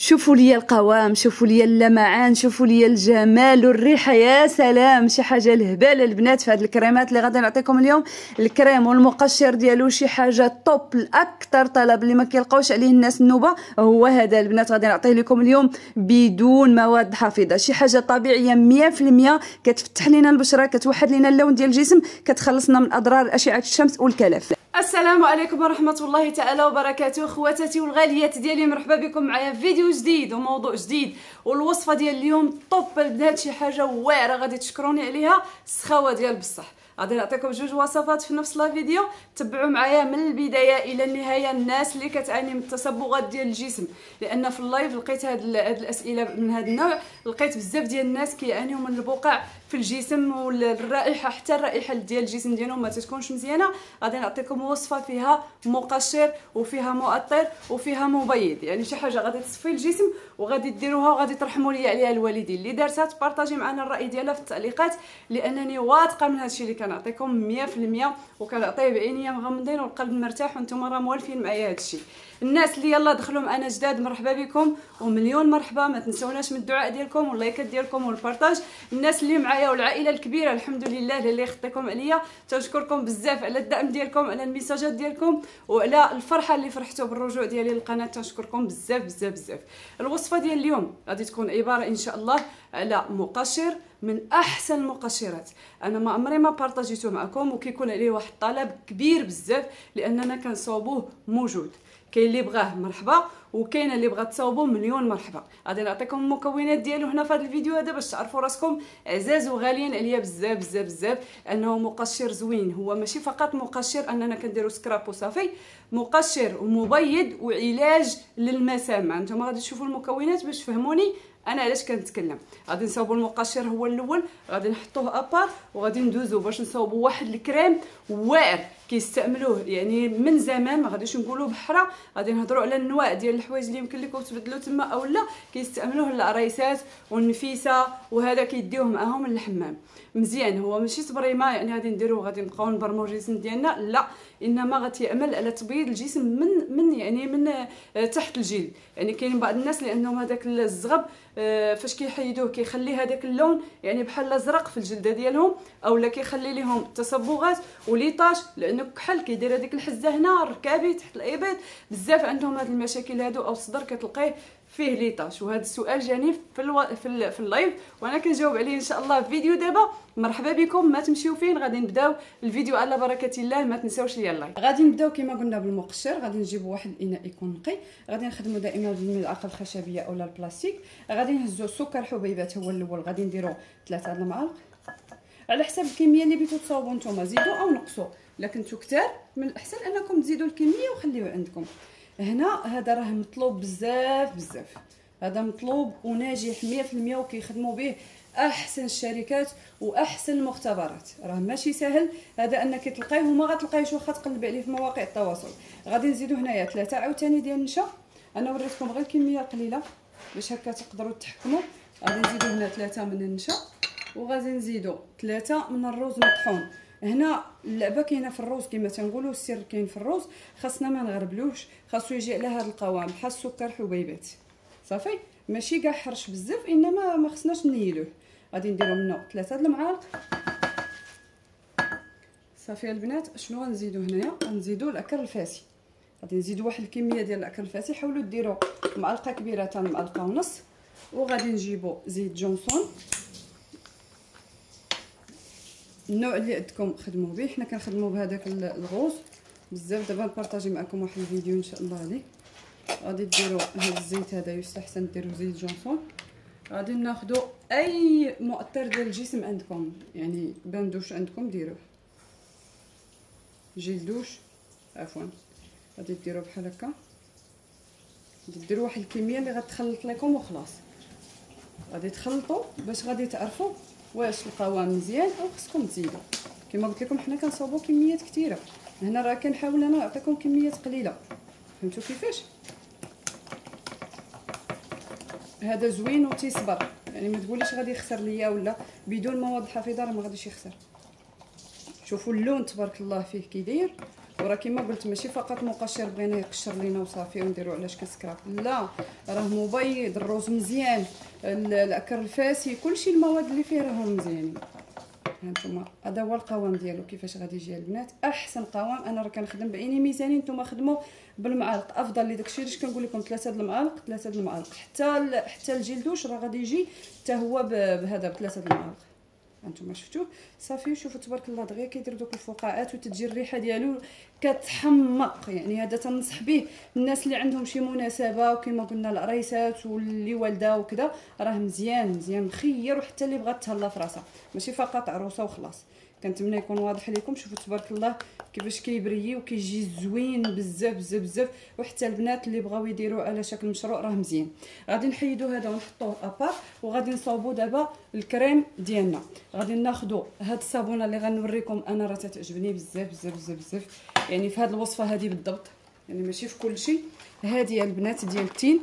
شوفوا لي القوام، شوفوا لي اللمعان، شوفوا لي الجمال والريحه، يا سلام. شي حاجه الهبال البنات في هاد الكريمات اللي غادي نعطيكم اليوم. الكريم والمقشر ديالو شي حاجه توب، الاكثر طلب اللي ما كيلقاوش عليه الناس النوبه هو هذا البنات. غادي نعطيه لكم اليوم بدون مواد حافظه، شي حاجه طبيعيه 100%، كتفتح لنا البشره، كتوحد لنا اللون ديال الجسم، كتخلصنا من اضرار اشعه الشمس والكلف. السلام عليكم ورحمه الله تعالى وبركاته. خواتاتي والغاليات ديالي، مرحبا بكم معايا في فيديو جديد وموضوع جديد. والوصفه ديال اليوم طوب البنات، شي حاجه واعره غادي تشكروني عليها، السخاوه ديال بصح. غادي نعطيكم جوج وصفات في نفس الفيديو، تبعوا معايا من البدايه الى النهايه. الناس اللي كتعاني من التصبغات ديال الجسم، لان في اللايف لقيت هاد الاسئله من هذا النوع، لقيت بزاف ديال الناس كيعانيو من البقع في الجسم والرائحه، حتى الرائحه ديال الجسم ديالهم ما تكونش مزيانه. غادي نعطيكم وصفه فيها مقشر وفيها مؤطر وفيها مبيض، يعني شي حاجه غادي تصفي الجسم وغادي ديروها وغادي ترحموا لي عليها الوالدين. اللي دارتها تبارطاجي معنا الراي ديالها في التعليقات، لانني واثقه من هادشي اللي كنعطيكم 100%، وكنعطيه بعينيا مغمضين والقلب مرتاح، وانتم راه موالفين معايا هادشي. الناس اللي يلا دخلوا معنا جداد، مرحبا بكم ومليون مرحبا. ما تنسوناش من الدعاء ديالكم واللايكات ديالكم والبارطاج. الناس اللي معايا والعائله الكبيره، الحمد لله اللي يخطيكم عليا، تنشكركم بزاف على الدعم ديالكم، على الميساجات ديالكم، وعلى الفرحه اللي فرحتوا بالرجوع ديالي للقناه. تنشكركم بزاف بزاف بزاف. الوصفه ديال اليوم غادي تكون عباره ان شاء الله على مقشر من احسن المقشرات. انا ما عمري ما بارطاجيته معكم، وكيكون عليه واحد الطلب كبير بزاف، لاننا كنصاوبوه موجود. كاين اللي بغاه مرحبا، وكاين اللي بغات تصاوبوا مليون مرحبا. غادي نعطيكم المكونات ديالو هنا في هذا الفيديو هذا، باش تعرفوا راسكم عزاز وغاليين عليا بزاف بزاف بزاف. انه مقشر زوين، هو ماشي فقط مقشر اننا كنديروا سكراب وصافي، مقشر ومبيض وعلاج للمسام. انتم غادي تشوفوا المكونات باش تفهموني انا علاش كنتكلم. غادي نصاوبوا المقشر هو الاول، غادي نحطوه ابار، وغادي ندوزو باش نصاوبوا واحد الكريم واعر كيستعملوه يعني من زمان. ما غاديش نقولوا بحره، غادي نهضروا على الانواع ديال الحوايج اللي يمكن لكم تبدلوا تما او لا. كيستعملوه العريسات والنفيسه، وهذا كيديوه معاهم للحمام مزيان. هو ماشي سبريمه يعني غادي نديروه غادي نبقاو نبرموا الجسم ديالنا، لا، انما غتيعمل على تبييض الجسم من تحت الجلد. يعني كاين بعض الناس لانهم هذاك الزغب فاش كيحيدوه كيخلي هذاك اللون يعني بحال الازرق في الجلده ديالهم، اولا كيخلي لهم تصبغات وليطاج، لانه كحل كيدير هذيك الحزه هنا الركابي تحت الابط. بزاف عندهم هاد المشاكل هادو، او الصدر كتلقيه فيه ليطاج. وهذا السؤال جاني في اللايف، وانا كنجاوب عليه ان شاء الله في فيديو دابا. مرحبا بكم، ما تمشيو فين. غادي نبداو الفيديو على بركه الله، ما تنساوش ليا اللايك. غادي نبداو كما قلنا بالمقشر. غادي نجيبوا واحد الاناء يكون نقي، غادي نخدموا دائما بالملعقه الخشبيه اولا البلاستيك. غادي نهزوا سكر حبيبات هو الاول، غادي نديروا 3 المعالق على حسب الكميه اللي بغيتو تصاوبوا نتوما، زيدوا او نقصوا. الا كنتو كثار من الاحسن انكم تزيدوا الكميه وخليوه عندكم. هنا هذا راه مطلوب بزاف بزاف، هذا مطلوب وناجح 100%، وكيخدموا به احسن الشركات واحسن المختبرات. راه ماشي سهل هذا انك تلقيه وما غتلقايهش واخا تقلبي عليه في مواقع التواصل. غادي نزيدوا هنايا 3 عاوتاني ديال النشا. انا وريتكم غير كميه قليله باش هكا تقدروا تحكموا. غادي نزيدوا هنا 3 من النشا، وغادي نزيدوا 3 من الروز مطحون. هنا اللعبه كاينه في الروز كما تنقولوا، السر كاين في الروز. خاصنا ما نغربلوش، خاصو يجي على هذا القوام بحال السكر حبيبات صافي، ماشي كاع حرش بزاف، انما ما خصناش نيلوه. غادي نديروا منه 3 المعالق صافي البنات. شنو غنزيدوا هنايا؟ غنزيدوا العكر الفاسي. غادي نزيدوا واحد الكميه ديال العكر الفاسي، حاولوا ديروا معلقه كبيره حتى معلقه ونص. وغادي نجيبوا زيت جونسون، النوع اللي عندكم خدموا به. حنا كنخدموا بهذاك الغوز بزاف. دابا نبارطاجي معكم واحد الفيديو ان شاء الله عليه. غادي ديروا هذا الزيت هذا، يستحسن ديروا زيت جونسون. غادي ناخذوا اي مؤطر ديال الجسم عندكم، يعني باندوش عندكم ديروه، جلدوش عفوا. غادي ديروا بحال هكا، غادي ديروا واحد الكميه اللي غتخلط لكم وخلاص. غادي تخلطوا باش غادي تعرفوا واش القوام مزيان او خصكم تزيدوا. كما قلت لكم حنا كنصاوبوا كميات كثيره، هنا راه كنحاول انا نعطيكم كميات قليله. فهمتوا كيفاش؟ هذا زوين وتيصبر، يعني ما تقوليش غادي يخسر ليا ولا بدون مواد حافظه، راه ما غاديش يخسر. شوفوا اللون تبارك الله فيه كي داير، وراه كما قلت ماشي فقط مقشر بغينا يقشر لينا وصافي ونديرو علاش كسكراب، لا راه مبيض، الروز مزيان، العكر الفاسي، كلشي المواد اللي فيه راهم مزيانين. هانتوما هذا هو القوام ديالو كيفاش غادي يجي البنات. احسن قوام انا راه كنخدم بعيني ميزانين، نتوما خدموا بالمعالق افضل لي داكشي علاش كنقول لكم 3 د المعالق 3 د المعالق، حتى الجلدوش راه غادي يجي حتى هو بهذا ب3 د المعالق. هانتوما شفتوه صافي. شوفوا تبارك الله دغيا كيدير دوك الفقاعات وتتجي الريحه ديالو كتحمق. يعني هذا تنصح به الناس اللي عندهم شي مناسبه وكما قلنا العريسات واللي والده وكذا، راه مزيان مزيان مخير، وحتى اللي بغات تهلا في راسها ماشي فقط عروسه وخلاص. كنتمنى يكون واضح لكم. شوفوا تبارك الله كيفاش كيبريي وكيجي زوين بزاف بزاف بزاف، وحتى البنات اللي بغاو يديروه على شكل مشروع راه مزيان. غادي نحيدو هذا ونحطوه ابار، وغادي نصاوبو دابا الكريم ديالنا. غادي ناخذوا هاد الصابونه اللي غنوريكم انا راه تعجبني بزاف بزاف بزاف بزاف، يعني في هاد الوصفه هذه بالضبط، يعني ماشي في كل شيء. هذه البنات ديال التين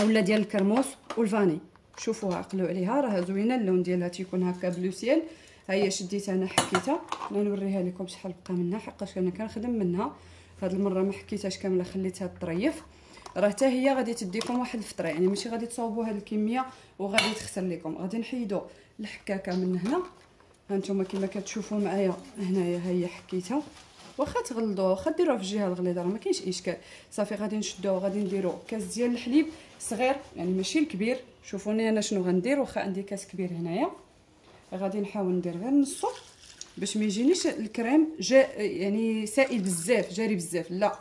اولا ديال الكرموس والفاني، شوفوها عقلوا عليها راه زوينه، اللون ديالها تيكون هكا بلو سيل. ها هي شديتها انا حكيتها، نوريها لكم شحال بقى منها حقاش انا كنخدم منها. هاد المره ما حكيتهاش كامله، خليتها تطريف. راه حتى هي غادي تديكم واحد الفطره، يعني ماشي غادي تصاوبوا هاد الكميه وغادي تخسر لكم. غادي نحيدوا الحكاكه من هنا. هانتوما كما كتشوفوا معايا هنايا ها هي حكيتها، واخا تغلضوا واخا ديروها في الجهه الغليظه راه ما كاينش اشكال. صافي غادي نشدوه وغادي نديروا كاس ديال الحليب صغير، يعني ماشي الكبير. شوفوني انا شنو غندير، واخا عندي كاس كبير هنايا غادي نحاول ندير غير نصو باش ما يجينيش الكريم يعني سائل بزاف جاري بزاف، لا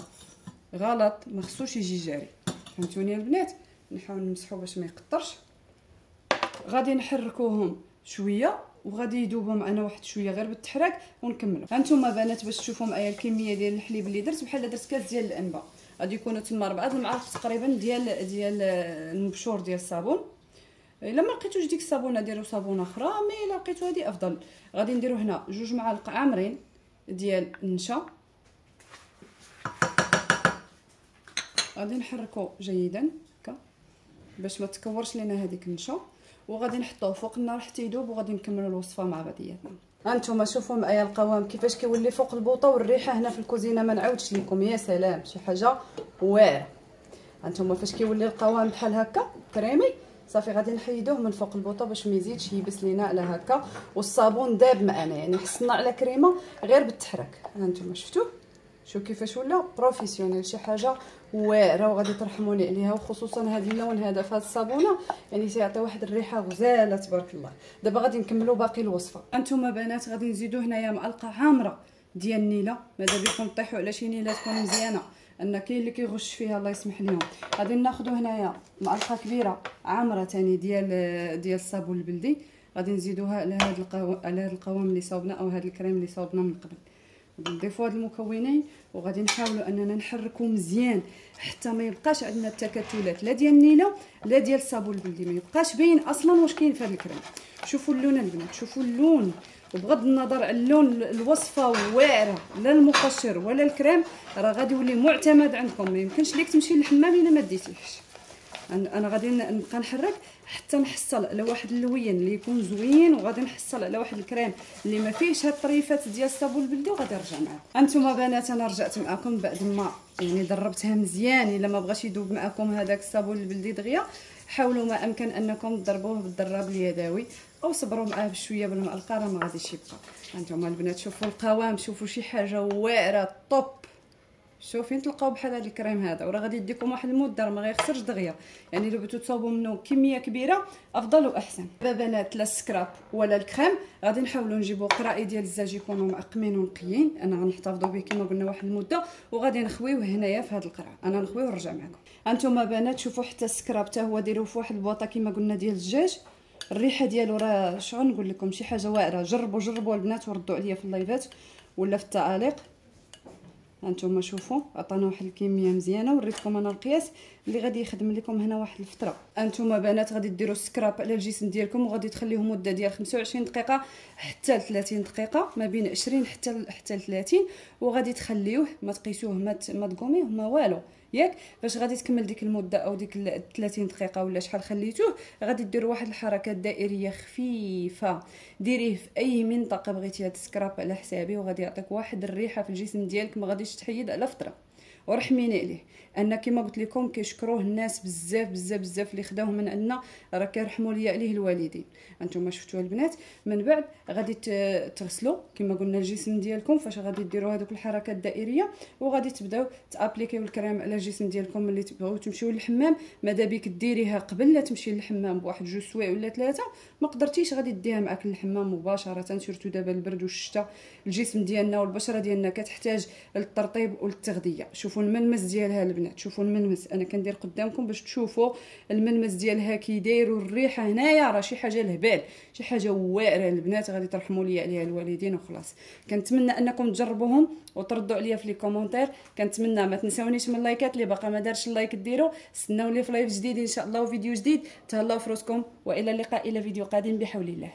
غلط، ما خصوش يجي جاري. فهمتوني البنات؟ نحاول نمسحو باش ما يقطرش. غادي نحركوهم شويه وغادي يذوبوا معنا واحد شويه غير بالتحراك ونكملوا. هانتوما بنات باش تشوفوا معايا الكميه ديال الحليب اللي درت، بحال درت كاس ديال الانبه، غادي يكونوا تما 4 المعالق تقريبا ديال المبشور ديال الصابون. الا ما لقيتوش ديك الصابونه ديروا صابونه اخرى، مي الا لقيتو هذه افضل. غادي نديروا هنا 2 معالق عامرين ديال النشا، غادي نحركو جيدا هكا باش ما تكورش لينا هذيك النشا، وغادي نحطوه فوق النار حتى يذوب، وغادي نكملوا الوصفه مع بعضياتنا. هانتوما شوفوا معايا القوام كيفاش كيولي فوق البوطه، والريحه هنا في الكوزينه ما نعاودش لكم، يا سلام شي حاجه واعره. هانتوما فاش كيولي القوام بحال هكا كريمي، صافي غادي نحيدوه من فوق البوطه باش ما يزيدش يبس لينا على هكا، والصابون داب معنا، يعني حصلنا على كريمه غير بالتحرك. هانتوما شفتوا شوف كيفاش ولا بروفيسيونيل، شي حاجه واعره، وغادي ترحموني عليها. وخصوصا هذا اللون هذا في هذه الصابونه يعني تيعطي واحد الريحه غزاله تبارك الله. دابا غادي نكملوا باقي الوصفه. انتم بنات غادي نزيدوا هنايا معلقه عامره ديال النيله، ماذا بكم طيحوا على شي نيله تكون مزيانه، ان كاين اللي كيغش فيها الله يسمح لهم. غادي ناخذوا هنايا معلقه كبيره عامره ثاني ديال الصابون البلدي، غادي نزيدوها على هذا القوام اللي صاوبنا او هذا الكريم اللي صاوبنا من قبل. نضيفوا هاد المكونين وغادي نحاولوا اننا نحركوا مزيان حتى ما يبقاش عندنا التكتلات لا ديال النيله لا ديال الصابون البلدي، ما يبقاش باين اصلا واش كاين في هذا الكريم. شوفوا اللون البنات، شوفوا اللون، وبغض النظر على اللون الوصفه واعره، لا المقشر ولا الكريم راه غادي يولي معتمد عندكم. ما يمكنش ليك تمشي للحمام الا ما ديتيهش. انا غادي نبقى نحرك حتى نحصل على واحد اللوين اللي يكون زوين، وغادي نحصل على واحد الكريم اللي ما فيهش هاد الطريفات ديال الصابون البلدي، وغادي نرجع معكم. انتم بنات انا رجعت معكم بعد ما يعني دربتها مزيان. الا ما بغاش يذوب معكم هذاك الصابون البلدي دغيا، حاولوا ما امكن انكم تضربوه بالضراب اليدوي او صبروا معاه بشويه بالمعلقه، راه ما غاديش يبقى. انتم البنات شوفوا القوام، شوفوا شي حاجه واعره طوب. شوف فين تلقاو بحال هذا الكريم هذا، وراه غادي يديكم واحد المده، راه ما غيخسرش دغيا، يعني لو بغيتو تصاوبوا منه كميه كبيره افضل واحسن. بنات لا السكراب ولا الكريم غادي نحاولوا نجيبوا قرائي ديال الزاج يكونوا معقمين ونقيين. انا غنحتفظوا به كما قلنا واحد المده، وغادي نخويوه هنايا في هذا القرع. انا نخويوه ونرجع معكم. انتم بنات شوفوا حتى السكراب حتى هو ديروه في واحد البواطه كما قلنا ديال الدجاج، الريحه ديالو راه شنو نقول لكم، شي حاجه واعره. جربوا البنات وردوا عليا في اللايفات ولا في التعاليق. هانتوما شوفوا عطانا واحد الكميه مزيانه، وريتكم انا القياس اللي غادي يخدم لكم هنا واحد الفتره. انتم بنات غادي ديروا سكراب على الجسم ديالكم وغادي تخليوه مده ديال 25 دقيقه حتى ل 30 دقيقه، ما بين 20 حتى ل 30، وغادي تخليوه ما تقيسوه ما تقوميه ما والو ياك. فاش غادي تكمل ديك المده او ديك 30 دقيقه ولا شحال خليتوه، غادي ديروا واحد الحركات دائريه خفيفه، ديريه في اي منطقه بغيتي هاد السكراب على حسابي، وغادي يعطيك واحد الريحه في الجسم ديالك ما غاديش تحيد على فتره. ورحميني عليه ان كما قلت لكم كيشكروه الناس بزاف بزاف بزاف اللي خداوه من عندنا، راه كيرحموا ليا عليه الوالدين. انتم شفتوا البنات، من بعد غادي تغسلوا كما قلنا الجسم ديالكم. فاش غادي ديروا هذوك الحركات الدائريه وغادي تبداو تابليكيو الكريم على الجسم ديالكم. ملي تبغيو تمشيو للحمام، ماذا بك ديريها قبل لا تمشي للحمام بواحد 2 سوايع ولا 3، ما قدرتيش غادي ديها معك للحمام مباشره. سيرتو دابا البرد والشتاء، الجسم ديالنا والبشره ديالنا كتحتاج للترطيب والتغذيه. شوفوا الملمس ديالها البنات، شوفوا الملمس، انا كندير قدامكم باش تشوفوا الملمس ديالها كي داير، والريحه هنايا راه شي حاجه الهبال، شي حاجه واعره البنات، غادي ترحموا لي عليها الوالدين وخلاص. كنتمنى انكم تجربوهم وتردوا عليا في لي كومونتير. كنتمنى ما تنساونيش من اللايكات، اللي باقا ما دارش اللايك ديروا. استناو لي في لايف جديد ان شاء الله وفيديو جديد. تهلاو في روسكم والى اللقاء الى فيديو قادم بحول الله.